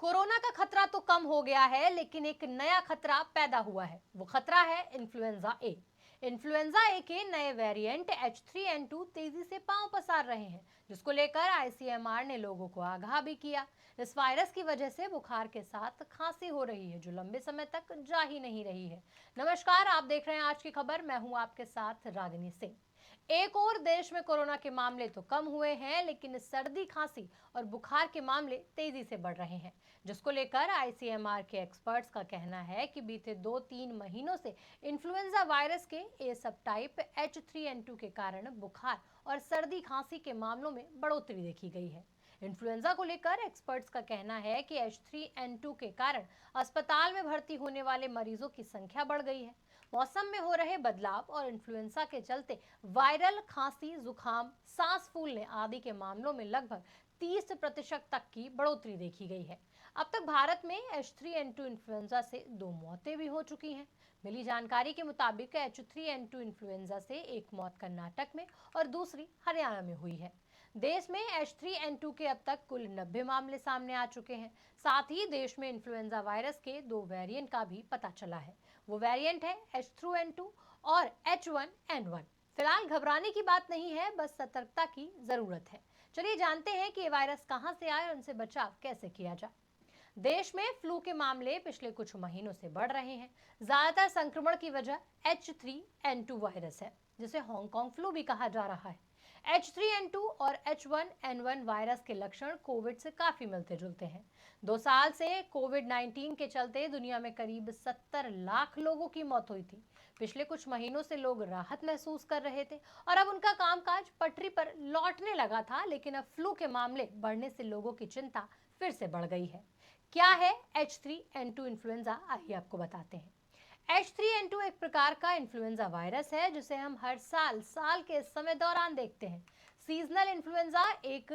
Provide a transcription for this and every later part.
Corona का खतरा तो कम हो गया है, लेकिन एक नया खतरा पैदा हुआ है। वो खतरा है इन्फ्लुएंजा ए। इन्फ्लुएंजा ए के नए वेरिएंट H3N2 तेजी से पांव पसार रहे हैं, जिसको लेकर ICMR ने लोगों को आगाह भी किया। इस वायरस की वजह से बुखार के साथ खांसी हो रही है, जो लंबे समय तक जा ही नहीं रही है। नमस्कार, आप देख रहे हैं आज की खबर। मैं हूं आपके साथ रागिनी सिंह। एक और देश में कोरोना के मामले तो कम हुए हैं, लेकिन सर्दी, खांसी और बुखार के मामले तेजी से बढ़ रहे हैं, जिसको लेकर ICMR के एक्सपर्ट्स का कहना है कि बीते 2-3 महीनों से इन्फ्लुएंजा वायरस के ए सब टाइप H3N2 के कारण बुखार और सर्दी, खांसी के मामलों में बढ़ोतरी देखी गई है। इन्फ्लुएंजा को लेकर एक्सपर्ट्स का कहना है कि H3N2 के कारण अस्पताल में भर्ती होने वाले मरीजों की संख्या बढ़ गई है। मौसम में हो रहे बदलाव और इन्फ्लुएंजा के चलते वायरल खांसी, जुकाम, सांस फूलने आदि के मामलों में लगभग 30% तक की बढ़ोतरी देखी गई है। अब तक भारत में H3N2 इन्फ्लुएंजा से 2 मौतें भी हो चुकी हैं। मिली जानकारी के मुताबिक H3N2 इन्फ्लुएंजा से एक मौत कर्नाटक में और दूसरी हरियाणा में हुई है। देश में H3N2 के अब तक कुल 90 मामले सामने आ चुके हैं। साथ ही देश में इन्फ्लुएंजा वायरस के 2 वेरिएंट का भी पता चला है। वो वेरिएंट है H3N2 और H1N1। फिलहाल घबराने की बात नहीं है, बस सतर्कता की जरूरत है। चलिए जानते हैं कि ये वायरस कहां से आए और उनसे बचाव कैसे किया जाए। देश में फ्लू के मामले पिछले कुछ महीनों से बढ़ रहे हैं। ज्यादातर संक्रमण की वजह H3N2 वायरस है, जिसे हांगकांग फ्लू भी कहा जा रहा है। H3N2 और H1N1 वायरस के लक्षण कोविड से काफी मिलते जुलते हैं। 2 साल से कोविड-19 के चलते दुनिया में करीब 70 लाख लोगों की मौत हुई थी। पिछले कुछ महीनों से लोग राहत महसूस कर रहे थे और अब उनका कामकाज पटरी पर लौटने लगा था, लेकिन अब फ्लू के मामले बढ़ने से लोगों की चिंता फिर से बढ़ गई है। क्या है H3N2 इन्फ्लुएंजा, आइए आपको बताते हैं। H3N2 एक प्रकार का इन्फ्लुएंजा वायरस है, जिसे हम हर साल के इस समय दौरान देखते हैं। सीजनल इन्फ्लुएंजा एक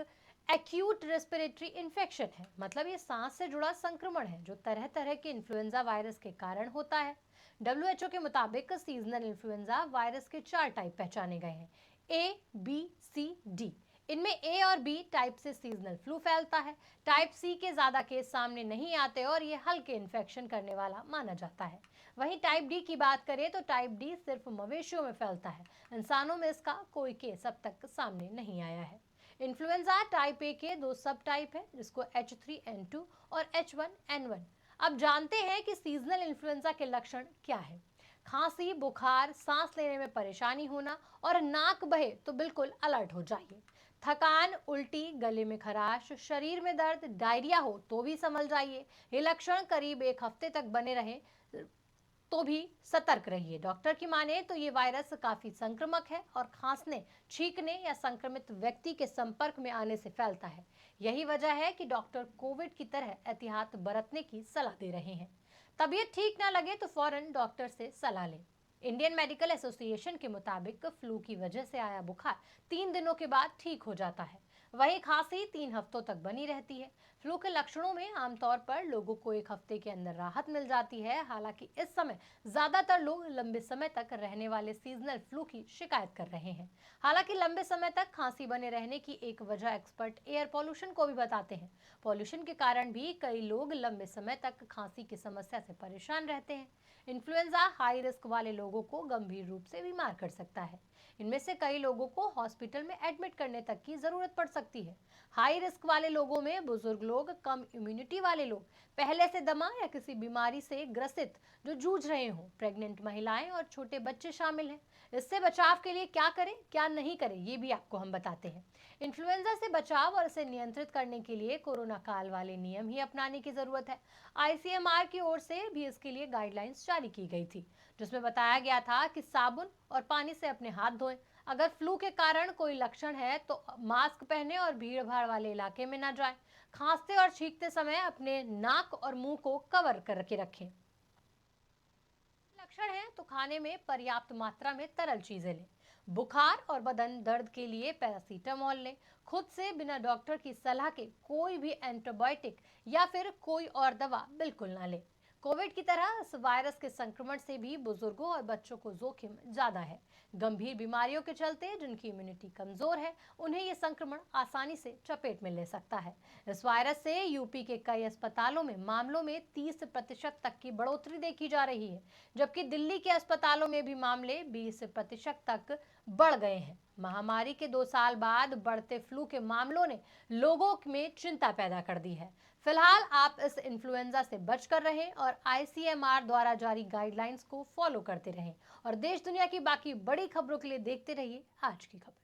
एक्यूट रेस्पिरेटरी इन्फेक्शन है, मतलब ये सांस से जुड़ा संक्रमण है जो तरह तरह के इन्फ्लुएंजा वायरस के कारण होता है। WHO के मुताबिक सीजनल इन्फ्लुएंजा वायरस के 4 टाइप पहचाने गए हैं: A, B, C, D। इनमें ए और बी टाइप से सीजनल फ्लू फैलता है। टाइप सी के ज्यादा केस सामने नहीं आते और ये हल्के इन्फेक्शन करने वाला माना जाता है। वहीं टाइप डी की बात करें तो टाइप डी सिर्फ मवेशियों में फैलता है। इंसानों में इसका कोई केस अब तक सामने नहीं आया है। इन्फ्लुएंजा टाइप ए के 2 सब टाइप है, जिसको H3N2 और H1N1। अब जानते हैं कि सीजनल इन्फ्लुएंजा के लक्षण क्या है। खांसी, बुखार, सांस लेने में परेशानी होना और नाक बहे तो बिल्कुल अलर्ट हो जाइए। थकान, उल्टी, गले में खराश, शरीर में दर्द, डायरिया हो तो भी संभल जाइए। ये लक्षण करीब 1 हफ्ते तक बने रहे तो भी सतर्क रहिए। डॉक्टर की माने तो ये वायरस काफी संक्रामक है और खांसने, छींकने या संक्रमित व्यक्ति के संपर्क में आने से फैलता है। यही वजह है कि डॉक्टर कोविड की तरह एहतियात बरतने की सलाह दे रहे हैं। तबीयत ठीक ना लगे तो फौरन डॉक्टर से सलाह लें। इंडियन मेडिकल एसोसिएशन के मुताबिक फ्लू की वजह से आया बुखार 3 दिनों के बाद ठीक हो जाता है। वहीं खांसी 3 हफ्तों तक बनी रहती है। फ्लू के लक्षणों में आमतौर पर लोगों को 1 हफ्ते के अंदर राहत मिल जाती है। हालांकि इस समय ज्यादातर लोग लंबे समय तक रहने वाले सीजनल फ्लू की शिकायत कर रहे हैं। हालांकि लंबे समय तक खांसी बने रहने की एक वजह एक्सपर्ट एयर पॉल्यूशन को भी बताते हैं। पॉल्यूशन के कारण भी कई लोग लंबे समय तक खांसी की समस्या से परेशान रहते हैं। इन्फ्लुएंजा हाई रिस्क वाले लोगों को गंभीर रूप से बीमार कर सकता है। इनमें से कई लोगों को हॉस्पिटल में एडमिट करने तक की जरूरत पड़ सकती है। हाई रिस्क वाले लोगों में बुजुर्ग लोग, कम इम्यूनिटी वाले लोग, पहले से दमा या किसी बीमारी से ग्रसित जो जूझ रहे हों, प्रेग्नेंट महिलाएं और छोटे बच्चे शामिल हैं। इससे बचाव के लिए क्या करें, क्या नहीं करें, ये भी आपको हम बताते हैं। इन्फ्लुएंजा से बचाव और इसे नियंत्रित करने के लिए कोरोना काल वाले नियम ही अपनाने की जरूरत है। ICMR की ओर से भी इसके लिए गाइडलाइंस जारी की गई थी, जिसमें बताया गया था कि साबुन और पानी से अपने हाथ धोएं। अगर फ्लू के कारण कोई लक्षण है तो मास्क पहने और भीड़ भाड़ वाले इलाके में न जाएं। खांसते और छींकते समय अपने नाक और मुंह को कवर करके रखें। लक्षण है तो खाने में पर्याप्त मात्रा में तरल चीजें लें। बुखार और बदन दर्द के लिए पैरासीटामोल लें। खुद से बिना डॉक्टर की सलाह के कोई भी एंटीबायोटिक या फिर कोई और दवा बिल्कुल ना लें। कोविड की तरह इस वायरस के संक्रमण से भी बुजुर्गों और बच्चों को जोखिम ज्यादा है। गंभीर बीमारियों के चलते जिनकी इम्यूनिटी कमजोर है, उन्हें ये संक्रमण आसानी से चपेट में ले सकता है। इस वायरस से यूपी के कई अस्पतालों में मामलों में 30% तक की बढ़ोतरी देखी जा रही है, जबकि दिल्ली के अस्पतालों में भी मामले 20% तक बढ़ गए हैं। महामारी के 2 साल बाद बढ़ते फ्लू के मामलों ने लोगों में चिंता पैदा कर दी है। फिलहाल आप इस इन्फ्लुएंजा से बच कर रहें और आईसीएमआर द्वारा जारी गाइडलाइंस को फॉलो करते रहें और देश दुनिया की बाकी बड़ी खबरों के लिए देखते रहिए आज की खबर।